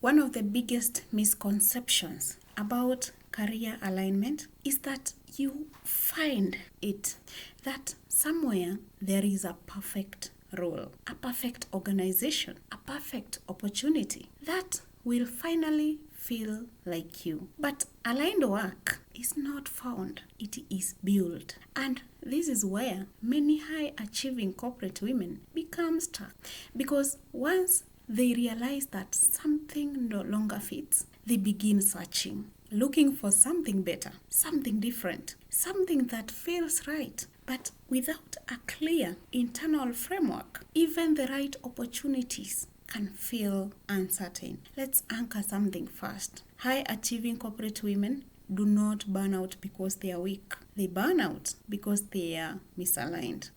One of the biggest misconceptions about career alignment is that you find it that somewhere there is a perfect role, a perfect organization, a perfect opportunity that will finally feel like you. But aligned work is not found, it is built. And this is where many high-achieving corporate women become stuck. Because once they realize that something no longer fits, they begin searching, looking for something better, something different, something that feels right. But without a clear internal framework, even the right opportunities can feel uncertain. Let's anchor something first. High-achieving corporate women do not burn out because they are weak. They burn out because they are misaligned.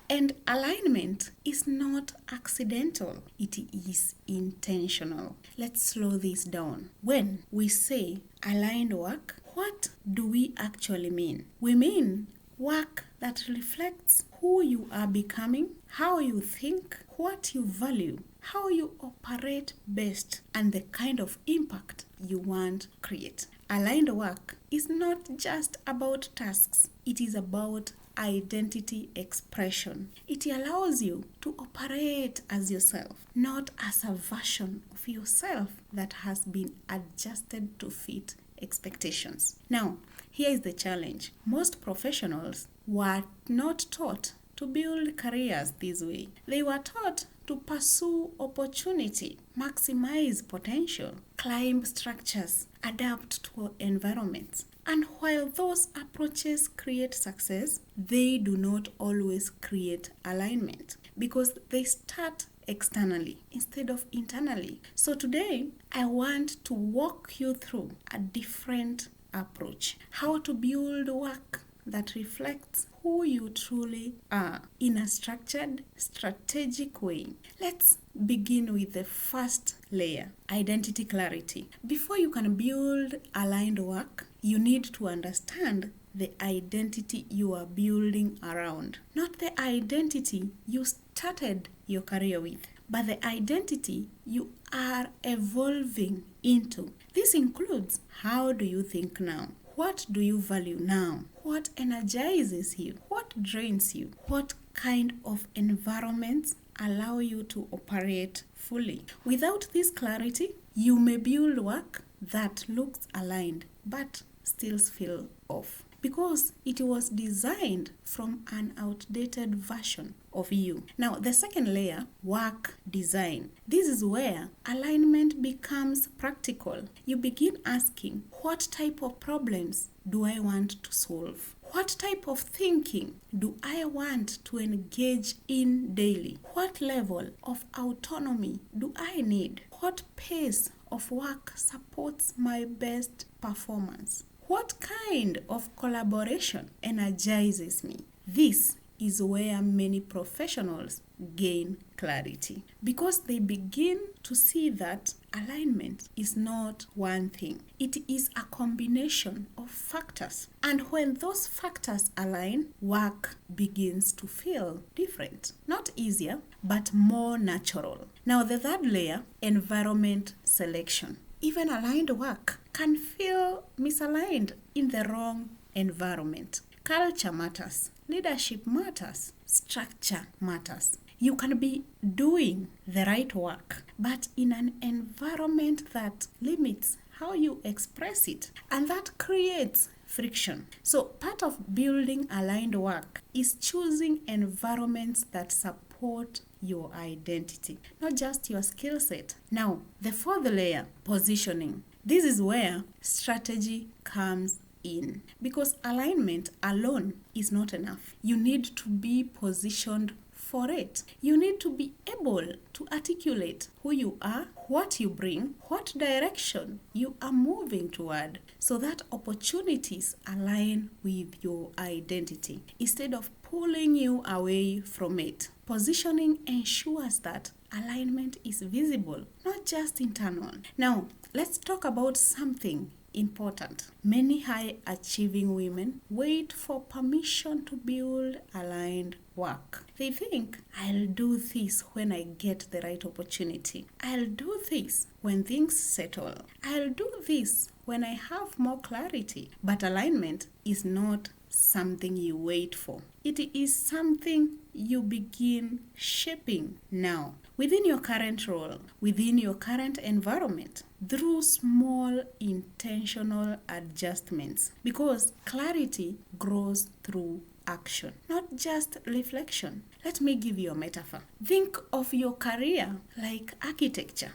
And alignment is not accidental, it is intentional. Let's slow this down. When we say aligned work, what do we actually mean? We mean work that reflects who you are becoming, how you think, what you value, how you operate best, and the kind of impact you want to create. Aligned work is not just about tasks, it is about identity expression. It allows you to operate as yourself, not as a version of yourself that has been adjusted to fit expectations. Now, here is the challenge. Most professionals were not taught to build careers this way. They were taught to pursue opportunity, maximize potential, climb structures, adapt to environments. And while those approaches create success, they do not always create alignment because they start externally instead of internally. So today, I want to walk you through a different approach, how to build work that reflects who you truly are in a structured, strategic way. Let's begin with the first layer, identity clarity. Before you can build aligned work, you need to understand the identity you are building around, not the identity you started your career with, but the identity you are evolving into. This includes how do you think now? What do you value now? What energizes you? What drains you? What kind of environments allow you to operate fully? Without this clarity, you may build work that looks aligned but still feels off because it was designed from an outdated version of you. Now, the second layer, work design. This is where alignment becomes practical. You begin asking, what type of problems do I want to solve? What type of thinking do I want to engage in daily? What level of autonomy do I need? What pace of work supports my best performance? What kind of collaboration energizes me? This is where many professionals gain clarity because they begin to see that alignment is not one thing. It is a combination of factors. And when those factors align, work begins to feel different. Not easier, but more natural. Now, the third layer, environment selection. Even aligned work can feel misaligned in the wrong environment. Culture matters, leadership matters, structure matters. You can be doing the right work, but in an environment that limits how you express it, and that creates friction. So part of building aligned work is choosing environments that support your identity, not just your skill set. Now, the fourth layer, positioning. This is where strategy comes in because alignment alone is not enough. You need to be positioned for it. You need to be able to articulate who you are, what you bring, what direction you are moving toward, so that opportunities align with your identity instead of pulling you away from it. Positioning ensures that alignment is visible, not just internal. Now, let's talk about something important. Many high achieving women wait for permission to build aligned work. They think, I'll do this when I get the right opportunity. I'll do this when things settle. I'll do this when I have more clarity. But alignment is not something you wait for. It is something you begin shaping now, within your current role, within your current environment, through small intentional adjustments, because clarity grows through action, not just reflection. Let me give you a metaphor. Think of your career like architecture.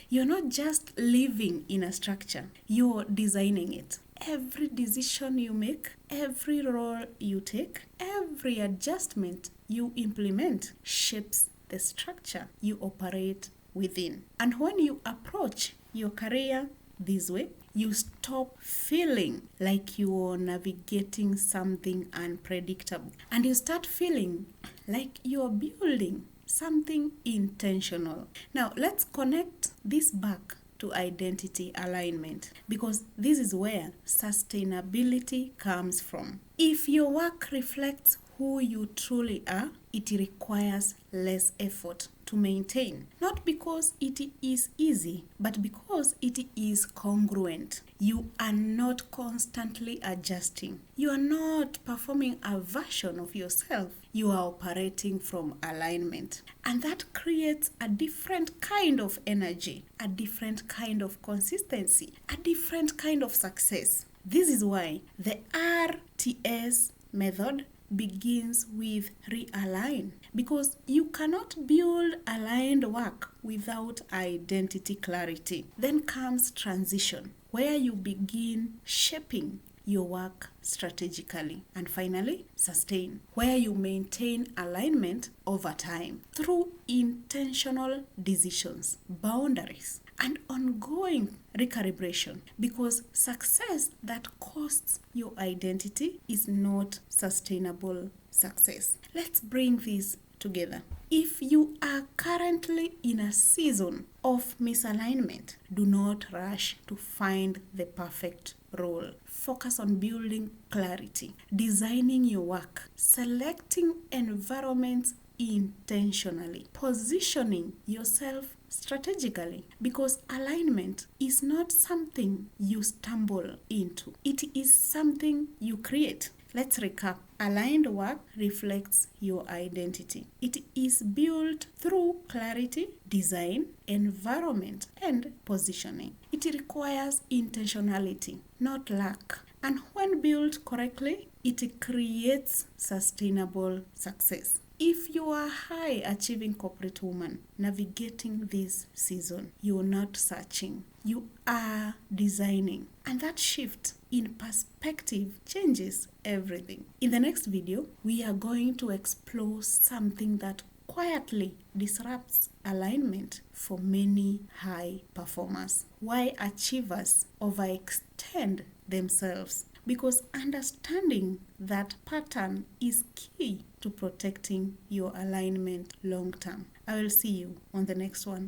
You're not just living in a structure, you're designing it. Every decision you make, every role you take, every adjustment you implement shapes the structure you operate within. And when you approach your career this way, you stop feeling like you're navigating something unpredictable, and you start feeling like you're building something intentional. Now, let's connect this back to identity alignment, because this is where sustainability comes from. If your work reflects who you truly are, it requires less effort to maintain. Not because it is easy, but because it is congruent. You are not constantly adjusting. You are not performing a version of yourself. You are operating from alignment. And that creates a different kind of energy, a different kind of consistency, a different kind of success. This is why the RTS method begins with realign, because you cannot build aligned work without identity clarity. Then comes transition, where you begin shaping your work strategically. And finally, sustain, where you maintain alignment over time through intentional decisions, boundaries, and ongoing recalibration, because success that costs your identity is not sustainable success. Let's bring this together. If you are currently in a season of misalignment, do not rush to find the perfect role. Focus on building clarity, designing your work, selecting environments intentionally, positioning yourself strategically, because alignment is not something you stumble into. It is something you create. Let's recap. Aligned work reflects your identity. It is built through clarity, design, environment, and positioning. It requires intentionality, not luck. And when built correctly, it creates sustainable success. If you are a high achieving corporate woman navigating this season, you're not searching, you are designing. And that shift in perspective changes everything. In the next video, we are going to explore something that quietly disrupts alignment for many high performers. Why achievers overextend themselves, because understanding that pattern is key to protecting your alignment long term. I will see you on the next one.